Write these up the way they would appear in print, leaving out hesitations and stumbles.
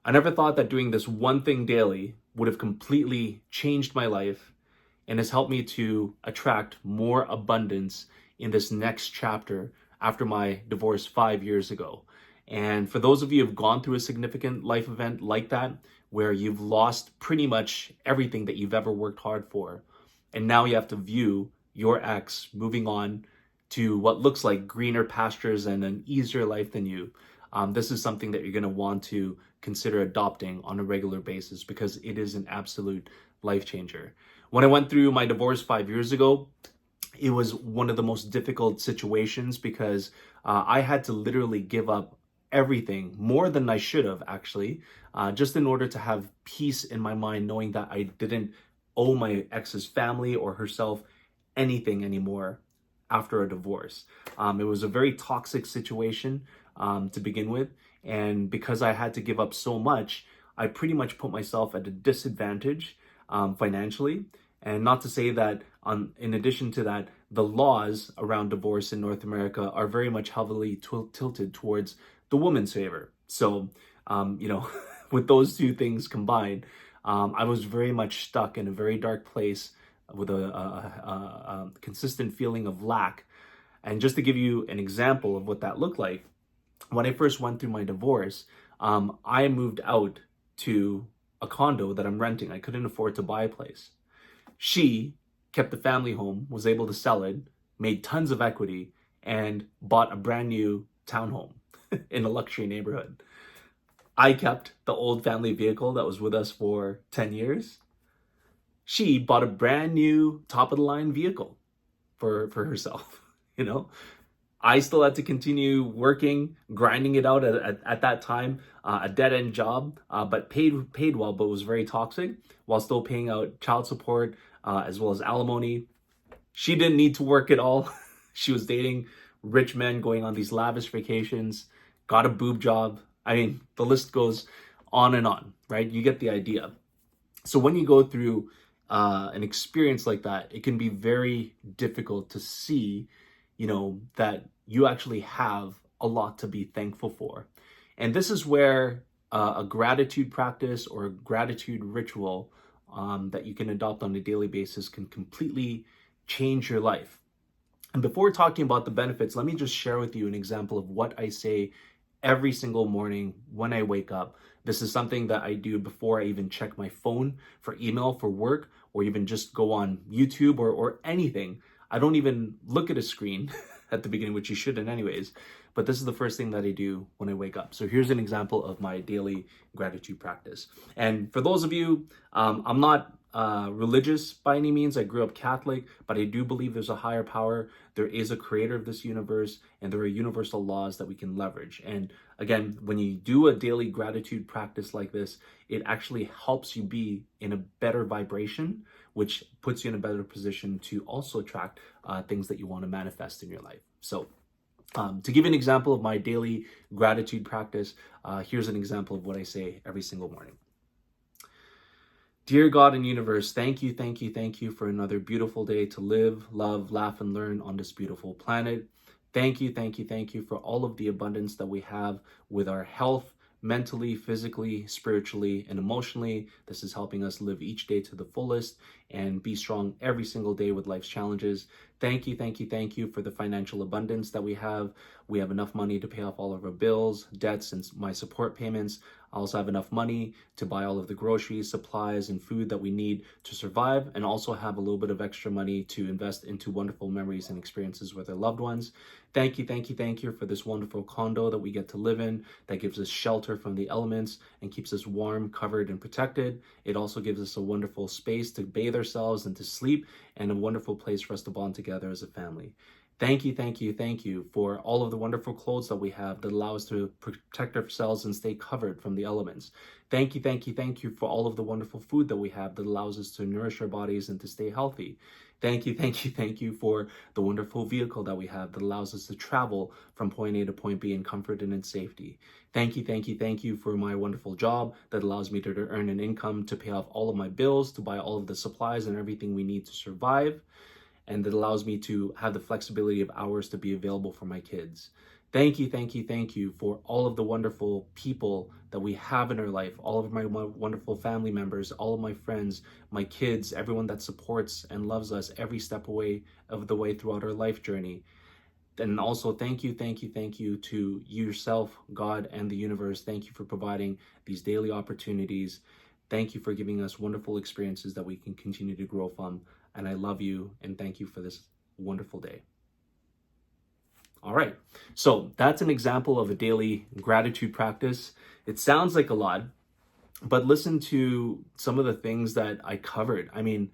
I never thought that doing this one thing daily would have completely changed my life and has helped me to attract more abundance in this next chapter after my divorce 5 years ago. And for those of you who've gone through a significant life event like that, where you've lost pretty much everything that you've ever worked hard for, and now you have to view your ex moving on to what looks like greener pastures and an easier life than you, this is something that you're going to want to consider adopting on a regular basis because it is an absolute life changer. When I went through my divorce 5 years ago, it was one of the most difficult situations because I had to literally give up everything, more than I should have actually, just in order to have peace in my mind, knowing that I didn't owe my ex's family or herself anything anymore after a divorce. It was a very toxic situation to begin with. And because I had to give up so much, I pretty much put myself at a disadvantage financially. And not to say that, in addition to that, the laws around divorce in North America are very much heavily tilted towards the woman's favor. So, with those two things combined, I was very much stuck in a very dark place with a consistent feeling of lack. And just to give you an example of what that looked like, when I first went through my divorce, I moved out to a condo that I'm renting. I couldn't afford to buy a place. She kept the family home, was able to sell it, made tons of equity, and bought a brand new townhome in a luxury neighborhood. I kept the old family vehicle that was with us for 10 years. She bought a brand new top of the line vehicle for herself, you know? I still had to continue working, grinding it out at that time, a dead end job, but paid well, but was very toxic, while still paying out child support as well as alimony. She didn't need to work at all. She was dating rich men, going on these lavish vacations, got a boob job. I mean, the list goes on and on, right? You get the idea. So when you go through an experience like that, it can be very difficult to see, that you actually have a lot to be thankful for. And this is where a gratitude practice or a gratitude ritual that you can adopt on a daily basis can completely change your life. And before talking about the benefits, let me just share with you an example of what I say every single morning when I wake up. This is something that I do before I even check my phone for email, for work, or even just go on YouTube or anything. I don't even look at a screen at the beginning, which you shouldn't anyways, but this is the first thing that I do when I wake up. So here's an example of my daily gratitude practice. And for those of you, I'm not religious by any means. I grew up Catholic, but I do believe there's a higher power. There is a creator of this universe, and there are universal laws that we can leverage. And again, when you do a daily gratitude practice like this, it actually helps you be in a better vibration, which puts you in a better position to also attract things that you want to manifest in your life. So to give you an example of my daily gratitude practice, here's an example of what I say every single morning. Dear God and universe, thank you, thank you, thank you for another beautiful day to live, love, laugh, and learn on this beautiful planet. Thank you, thank you, thank you for all of the abundance that we have with our health, mentally, physically, spiritually, and emotionally. This is helping us live each day to the fullest and be strong every single day with life's challenges. Thank you, thank you, thank you for the financial abundance that we have. We have enough money to pay off all of our bills, debts, and my support payments. I also have enough money to buy all of the groceries, supplies, and food that we need to survive, and also have a little bit of extra money to invest into wonderful memories and experiences with our loved ones. Thank you, thank you, thank you for this wonderful condo that we get to live in that gives us shelter from the elements and keeps us warm, covered, and protected. It also gives us a wonderful space to bathe ourselves and to sleep, and a wonderful place for us to bond together as a family. Thank you, thank you, thank you for all of the wonderful clothes that we have that allow us to protect ourselves and stay covered from the elements. Thank you, thank you, thank you for all of the wonderful food that we have that allows us to nourish our bodies and to stay healthy. Thank you, thank you, thank you for the wonderful vehicle that we have that allows us to travel from point A to point B in comfort and in safety. Thank you, thank you, thank you for my wonderful job that allows me to earn an income to pay off all of my bills, to buy all of the supplies and everything we need to survive, and that allows me to have the flexibility of hours to be available for my kids. Thank you for all of the wonderful people that we have in our life, all of my wonderful family members, all of my friends, my kids, everyone that supports and loves us every step away of the way throughout our life journey. And also thank you to yourself, God, and the universe. Thank you for providing these daily opportunities. Thank you for giving us wonderful experiences that we can continue to grow from. And I love you and thank you for this wonderful day. All right, so that's an example of a daily gratitude practice. It sounds like a lot, but listen to some of the things that I covered. I mean,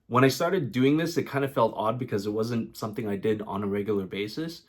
when I started doing this, it kind of felt odd because it wasn't something I did on a regular basis,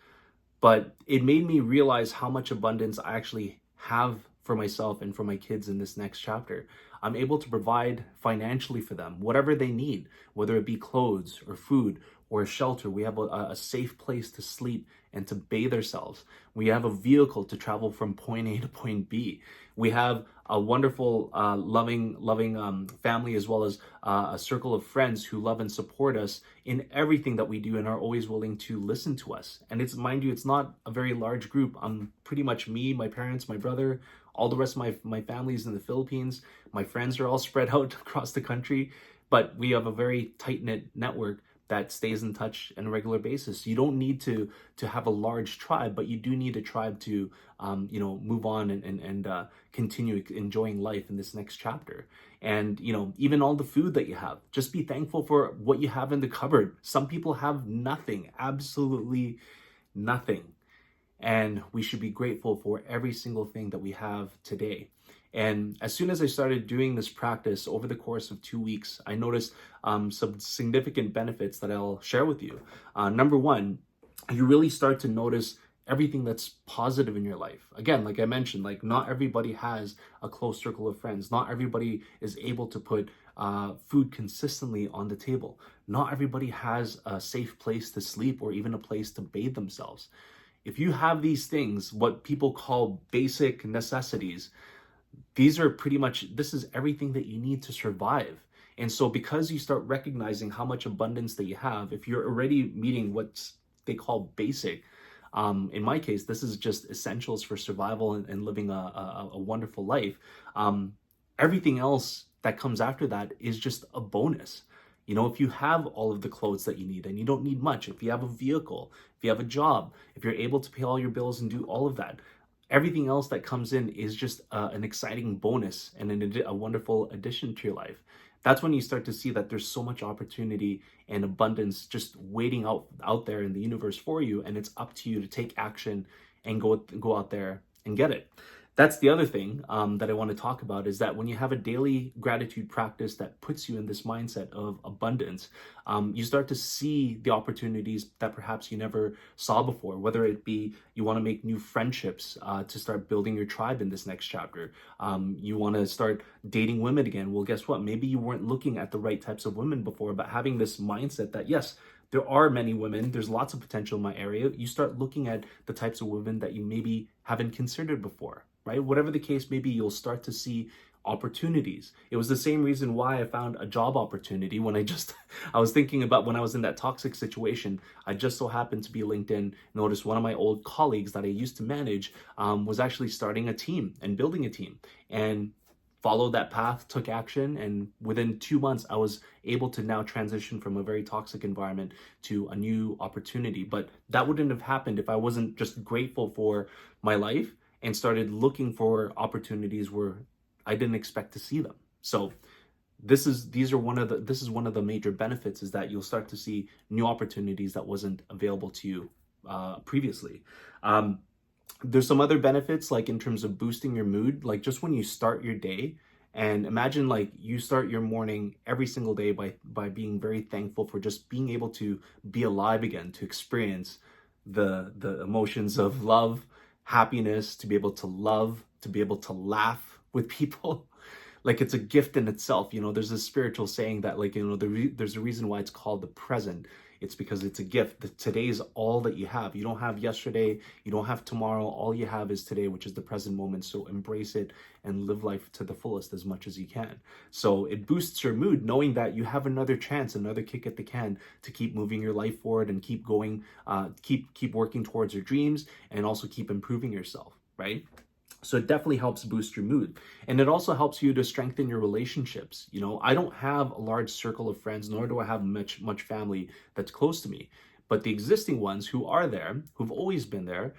but it made me realize how much abundance I actually have for myself and for my kids in this next chapter. I'm able to provide financially for them whatever they need, whether it be clothes or food or a shelter. We have a safe place to sleep and to bathe ourselves. We have a vehicle to travel from point A to point B. We have a wonderful, loving family, as well as a circle of friends who love and support us in everything that we do and are always willing to listen to us. And it's, mind you, it's not a very large group. I'm pretty much me, my parents, my brother, all the rest of my family's in the Philippines. My friends are all spread out across the country, but we have a very tight-knit network that stays in touch on a regular basis. You don't need to have a large tribe, but you do need a tribe to move on and continue enjoying life in this next chapter. And even all the food that you have, just be thankful for what you have in the cupboard. Some people have nothing, absolutely nothing, and we should be grateful for every single thing that we have today. And as soon as I started doing this practice over the course of 2 weeks, I noticed some significant benefits that I'll share with you. Number one, you really start to notice everything that's positive in your life. Again, like I mentioned, like not everybody has a close circle of friends. Not everybody is able to put food consistently on the table. Not everybody has a safe place to sleep or even a place to bathe themselves. If you have these things, what people call basic necessities, these are pretty much, this is everything that you need to survive. And so because you start recognizing how much abundance that you have, if you're already meeting what they call basic, in my case, this is just essentials for survival and living a wonderful life. Everything else that comes after that is just a bonus. If you have all of the clothes that you need and you don't need much, if you have a vehicle, if you have a job, if you're able to pay all your bills and do all of that, everything else that comes in is just an exciting bonus and a wonderful addition to your life. That's when you start to see that there's so much opportunity and abundance just waiting out there in the universe for you, and it's up to you to take action and go out there and get it. That's the other thing that I want to talk about, is that when you have a daily gratitude practice that puts you in this mindset of abundance, you start to see the opportunities that perhaps you never saw before, whether it be you want to make new friendships to start building your tribe in this next chapter. You want to start dating women again. Well, guess what? Maybe you weren't looking at the right types of women before, but having this mindset that, yes, there are many women, there's lots of potential in my area, you start looking at the types of women that you maybe haven't considered before, right? Whatever the case may be, you'll start to see opportunities. It was the same reason why I found a job opportunity when I was thinking about when I was in that toxic situation. I just so happened to be LinkedIn, noticed one of my old colleagues that I used to manage was actually starting a team and building a team, and followed that path, took action, and within 2 months, I was able to now transition from a very toxic environment to a new opportunity. But that wouldn't have happened if I wasn't just grateful for my life and started looking for opportunities where I didn't expect to see them. So this is one of the major benefits, is that you'll start to see new opportunities that wasn't available to you previously. There's some other benefits, like in terms of boosting your mood, like just when you start your day, and imagine like you start your morning every single day by being very thankful for just being able to be alive again, to experience the emotions of love, happiness, to be able to love, to be able to laugh with people. Like, it's a gift in itself. There's a spiritual saying that, like, there's a reason why it's called the present. It's because it's a gift. Today is all that you have. You don't have yesterday, you don't have tomorrow. All you have is today, which is the present moment. So embrace it and live life to the fullest as much as you can. So it boosts your mood knowing that you have another chance, another kick at the can to keep moving your life forward and keep going, keep working towards your dreams, and also keep improving yourself, right? So it definitely helps boost your mood. And it also helps you to strengthen your relationships. You know, I don't have a large circle of friends, nor do I have much family that's close to me. But the existing ones who are there, who've always been there,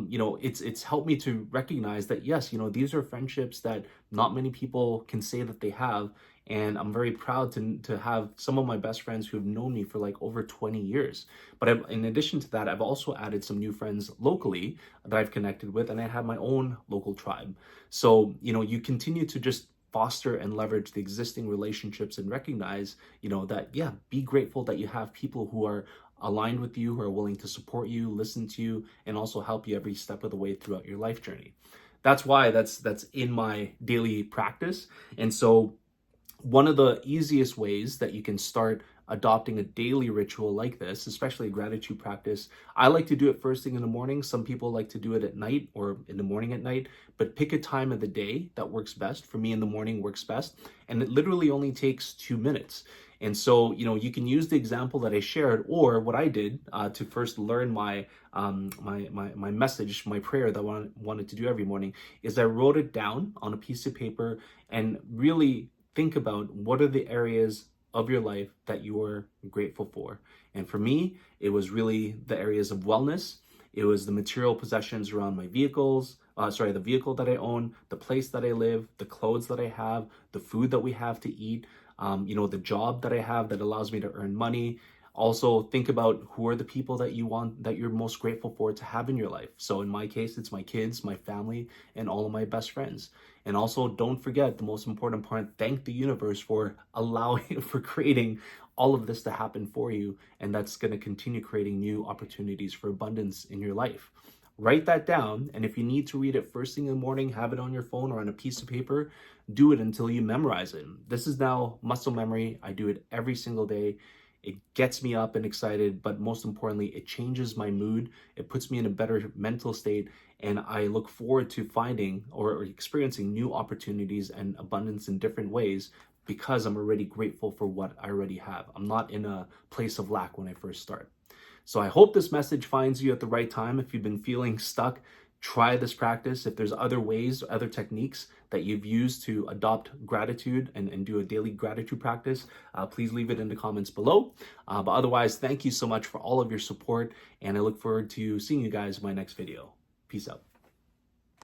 you know, it's helped me to recognize that, yes, you know, these are friendships that not many people can say that they have. And I'm very proud to have some of my best friends who have known me for like over 20 years. But in addition to that, I've also added some new friends locally that I've connected with, and I have my own local tribe. So, you know, you continue to just foster and leverage the existing relationships and recognize, you know, that, yeah, be grateful that you have people who are aligned with you, who are willing to support you, listen to you, and also help you every step of the way throughout your life journey. That's why that's in my daily practice. And so one of the easiest ways that you can start adopting a daily ritual like this, especially a gratitude practice, I like to do it first thing in the morning. Some people like to do it at night or in the morning at night, but pick a time of the day that works best. For me, in the morning works best. And it literally only takes 2 minutes. And so, you know, you can use the example that I shared, or what I did to first learn my message, my prayer that I wanted to do every morning, is I wrote it down on a piece of paper and really think about what are the areas of your life that you are grateful for. And for me, it was really the areas of wellness. It was the material possessions around my vehicles, the vehicle that I own, the place that I live, the clothes that I have, the food that we have to eat, you know, the job that I have that allows me to earn money. Also think about who are the people that you're most grateful for to have in your life. So in my case, it's my kids, my family, and all of my best friends. And also don't forget the most important part, thank the universe for for creating all of this to happen for you. And that's going to continue creating new opportunities for abundance in your life. Write that down, and if you need to read it first thing in the morning, have it on your phone or on a piece of paper, do it until you memorize it. This is now muscle memory. I do it every single day. It gets me up and excited, but most importantly, it changes my mood. It puts me in a better mental state, and I look forward to finding or experiencing new opportunities and abundance in different ways because I'm already grateful for what I already have. I'm not in a place of lack when I first start. So I hope this message finds you at the right time. If you've been feeling stuck, try this practice. If there's other ways, other techniques that you've used to adopt gratitude and do a daily gratitude practice, please leave it in the comments below. But otherwise, thank you so much for all of your support, and I look forward to seeing you guys in my next video. Peace out.